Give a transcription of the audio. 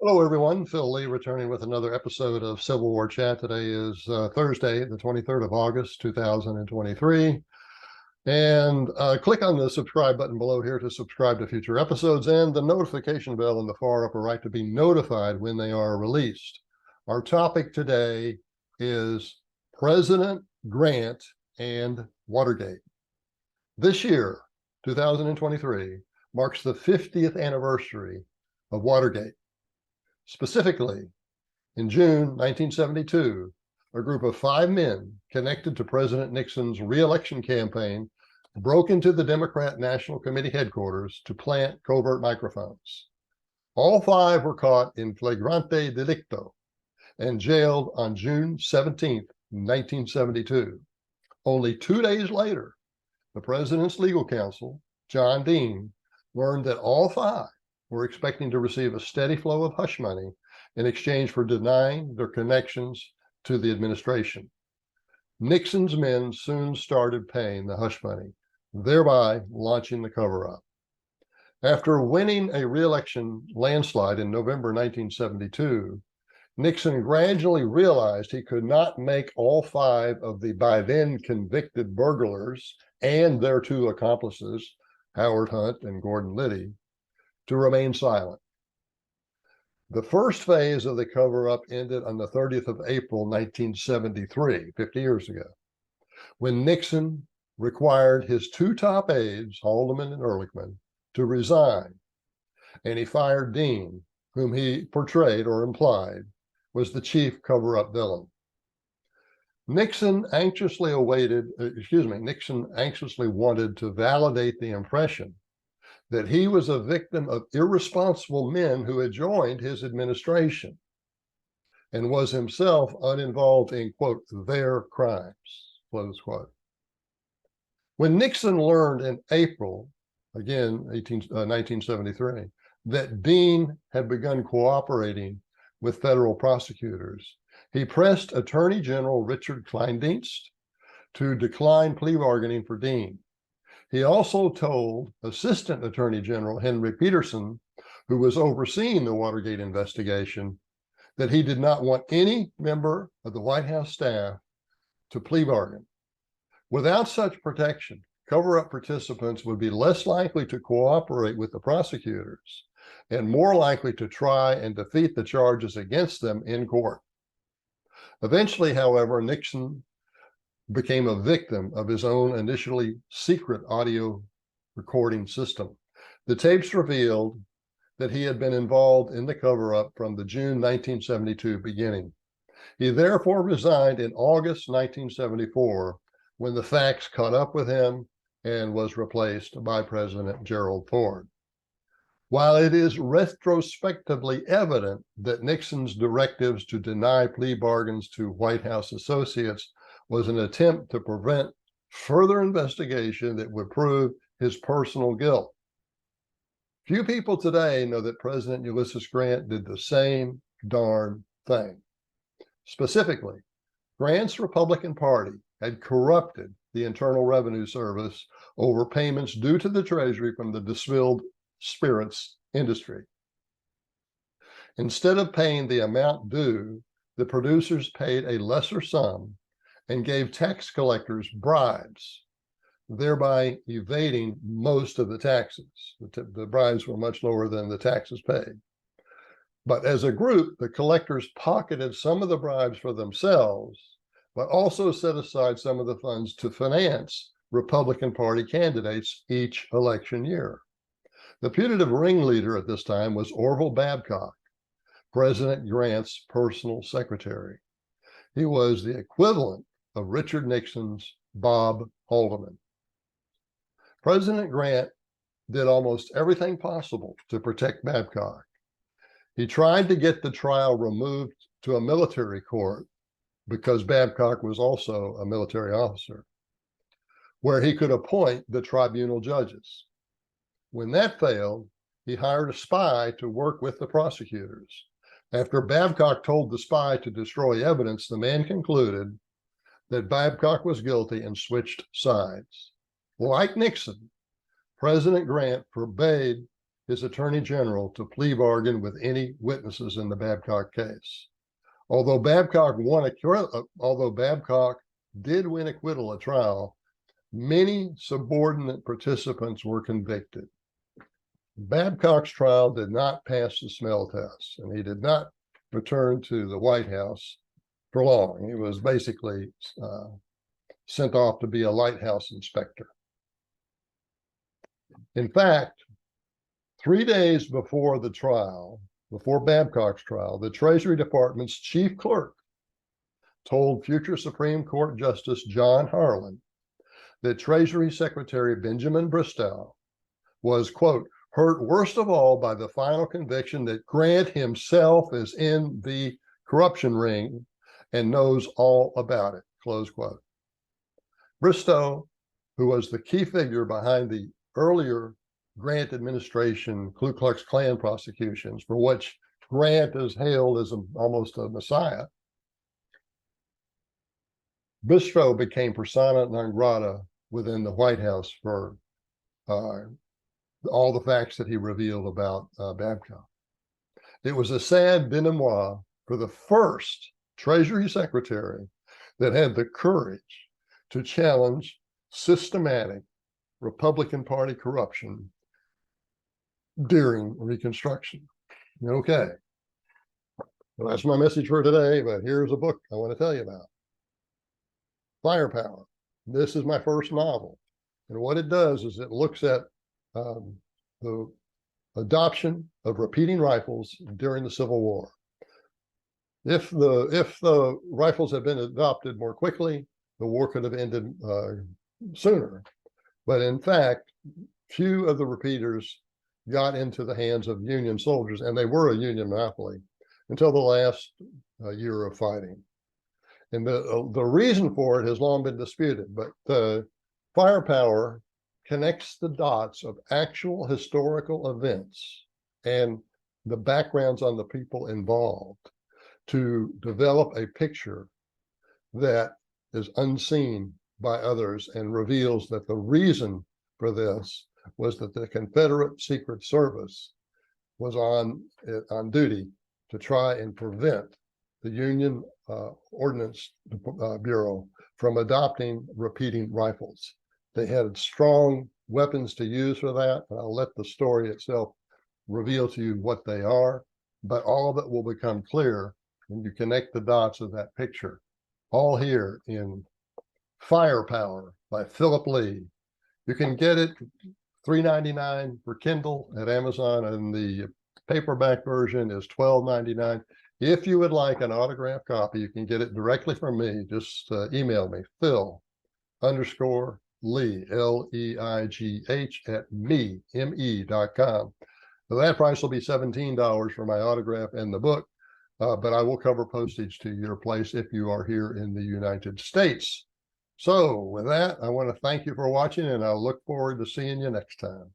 Hello, everyone. Phil Lee returning with another episode of Civil War Chat. Today is Thursday, the 23rd of August, 2023. And click on the subscribe button below here to subscribe to future episodes and the notification bell in the far upper right to be notified when they are released. Our topic today is President Grant and Watergate. This year, 2023, marks the 50th anniversary of Watergate. Specifically, in June 1972, a group of 5 men connected to President Nixon's reelection campaign broke into the Democrat National Committee headquarters to plant covert microphones. All 5 were caught in flagrante delicto and jailed on June 17, 1972. Only 2 days later, the president's legal counsel, John Dean, learned that all 5 were expecting to receive a steady flow of hush money in exchange for denying their connections to the administration. Nixon's men soon started paying the hush money, thereby launching the cover-up. After winning a re-election landslide in November 1972, Nixon gradually realized he could not make all 5 of the by then convicted burglars and their 2 accomplices, Howard Hunt and Gordon Liddy, to remain silent. The first phase of the cover-up ended on the 30th of April, 1973, 50 years ago, when Nixon required his 2 top aides, Haldeman and Ehrlichman, to resign, and he fired Dean, whom he portrayed or implied was the chief cover-up villain. Nixon anxiously wanted to validate the impression that he was a victim of irresponsible men who had joined his administration and was himself uninvolved in, quote, their crimes, close quote. When Nixon learned in April, again, 1973, that Dean had begun cooperating with federal prosecutors, he pressed Attorney General Richard Kleindienst to decline plea bargaining for Dean. He also told Assistant Attorney General Henry Peterson, who was overseeing the Watergate investigation, that he did not want any member of the White House staff to plea bargain. Without such protection, cover-up participants would be less likely to cooperate with the prosecutors and more likely to try and defeat the charges against them in court. Eventually, however, Nixon became a victim of his own initially secret audio recording system. The tapes revealed that he had been involved in the cover-up from the June 1972 beginning. He therefore resigned in August 1974 when the facts caught up with him and was replaced by President Gerald Ford. While it is retrospectively evident that Nixon's directives to deny plea bargains to White House associates was an attempt to prevent further investigation that would prove his personal guilt, few people today know that President Ulysses Grant did the same darn thing. Specifically, Grant's Republican Party had corrupted the Internal Revenue Service over payments due to the Treasury from the distilled spirits industry. Instead of paying the amount due, the producers paid a lesser sum and gave tax collectors bribes, thereby evading most of the taxes. The bribes were much lower than the taxes paid. But as a group, the collectors pocketed some of the bribes for themselves, but also set aside some of the funds to finance Republican Party candidates each election year. The putative ringleader at this time was Orville Babcock, President Grant's personal secretary. He was the equivalent of Richard Nixon's Bob Haldeman. President Grant did almost everything possible to protect Babcock. He tried to get the trial removed to a military court because Babcock was also a military officer, where he could appoint the tribunal judges. When that failed, he hired a spy to work with the prosecutors. After Babcock told the spy to destroy evidence, the man concluded that Babcock was guilty and switched sides. Like Nixon, President Grant forbade his attorney general to plea bargain with any witnesses in the Babcock case. Although Babcock did win acquittal at trial, many subordinate participants were convicted. Babcock's trial did not pass the smell test, and he did not return to the White House for long. He was basically sent off to be a lighthouse inspector. In fact, 3 days before the trial, before Babcock's trial, the Treasury Department's chief clerk told future Supreme Court Justice John Harlan that Treasury Secretary Benjamin Bristow was, quote, hurt worst of all by the final conviction that Grant himself is in the corruption ring and knows all about it, close quote. Bristow, who was the key figure behind the earlier Grant administration Ku Klux Klan prosecutions, for which Grant is hailed as almost a messiah, Bristow became persona non grata within the White House for all the facts that he revealed about Babcock. It was a sad denouement for the first Treasury Secretary that had the courage to challenge systematic Republican Party corruption during Reconstruction. Okay, well, that's my message for today, but here's a book I want to tell you about. Firepower. This is my first novel, and what it does is it looks at the adoption of repeating rifles during the Civil War. If the rifles had been adopted more quickly, the war could have ended sooner. But in fact, few of the repeaters got into the hands of Union soldiers, and they were a Union monopoly until the last year of fighting. And the reason for it has long been disputed, but the Firepower connects the dots of actual historical events and the backgrounds on the people involved to develop a picture that is unseen by others and reveals that the reason for this was that the Confederate Secret Service was on duty to try and prevent the Union Ordnance Bureau from adopting repeating rifles. They had strong weapons to use for that, and I'll let the story itself reveal to you what they are, but all of it will become clear when you connect the dots of that picture, all here in Firepower by Philip Lee. You can get it $3.99 for Kindle at Amazon, and the paperback version is $12.99. If you would like an autographed copy, you can get it directly from me. Just email me, Phil_Lee, Leigh at me.com. So that price will be $17 for my autograph and the book, but I will cover postage to your place if you are here in the United States. So with that, I want to thank you for watching, and I'll look forward to seeing you next time.